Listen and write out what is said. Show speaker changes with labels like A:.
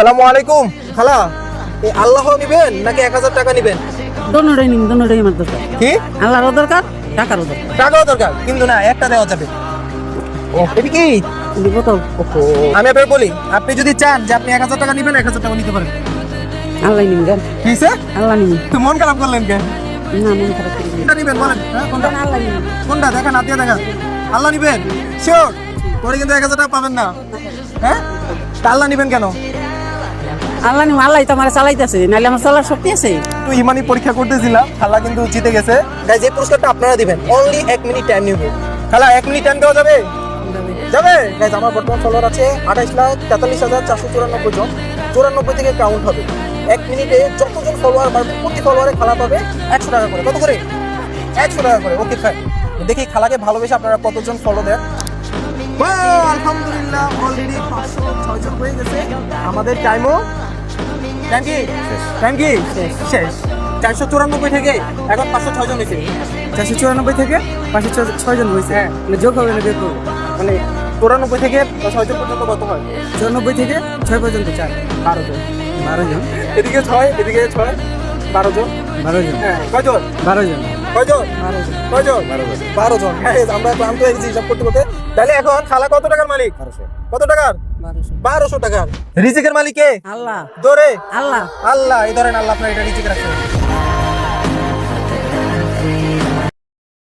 A: সালামু আলাইকুম খালা, এই আল্লাহ নিবেন নাকি 1000 টাকা নিবেন?
B: দোনোটাই নিন, দোনোটাই আমার দরকার।
A: কি
B: আল্লাহরও দরকার, টাকারও দরকার।
A: টাকাও দরকার, কিন্তু না একটা দেওয়া যাবে। ও এটা কি
B: দিব তো।
A: ওহো, আমি আপনাকে বলি, আপনি যদি চান যে আপনি 1000 টাকা নিবেন 1000 টাকা নিতে পারেন।
B: আল্লাহ নিন গান,
A: কি স্যার,
B: আল্লাহ নিন।
A: মন খারাপ করলেন কেন?
B: না, মন খারাপ করি না।
A: কোনটা নিবেন বলেন? হ্যাঁ কোনটা?
B: আল্লাহ নিন।
A: কোনটা দেখেন, হাত দিয়ে দেখেন। আল্লাহ নিবেন শিওর? পরে কিন্তু 1000 টাকা পাবেন না। হ্যাঁ তা আল্লাহ নিবেন কেন?
B: আল্লাহ নিন, আল্লাহ তো আমার চালাইতেছে, নাহলে আমার চলার শক্তি আছে।
A: তো ইমানি পরীক্ষা করতেছিলাম, খালা কিন্তু জিতে গেছে। গাইস এই পুরস্কারটা আপনারা দিবেন, অনলি 1 মিনিট টাইম নিব। খালা 1 মিনিট টাইম দেওয়া যাবে? যাবে। গাইস আমার বর্তমান ফলোয়ার আছে 28,43,494 জন। 94 থেকে কাউন্ট হবে। 1 মিনিটে যতজন ফলোয়ার বাড়বে প্রতি ফলোয়ারে খালা পাবে 100 টাকা করে। কত করে? 100 টাকা করে। Okay fine. দেখি খালাকে ভালোবেসে আপনারা কতজন ফলো দেন। আলহামদুলিল্লাহ অলরেডি 506 জন হয়ে গেছে। আমাদের টাইমও থ্যাংক ইউ শেষ। 494 থেকে এখন 506 জন হয়েছে।
B: 494 থেকে 506 জন হয়েছে।
A: হ্যাঁ
B: মানে যোগ হবে না, বের করবো।
A: মানে 94 থেকে 6 জন পর্যন্ত কত হয়?
B: 94 থেকে 6 পর্যন্ত 4,
A: 12 জন।
B: 12 জন,
A: এদিকে 6 এদিকে 6, 12 জন।
B: 12 জন,
A: হ্যাঁ কয়জন?
B: 12 জন,
A: কয়জন?
B: 12 জন,
A: কয়জন? 12 জন। হ্যাঁ আমরা ক্লান্ত হয়ে গেছি হিসাব করতে করতে। তাহলে এখন খালা কত টাকার মালিক? কত টাকার?
B: 1200।
A: 1200 টাকার। রিজিকের মালিক কে?
B: আল্লাহ,
A: জোরে
B: আল্লাহ।
A: আল্লাহ। এই ধরেন আল্লাহ আপনার এটা রিজিক রাখছে।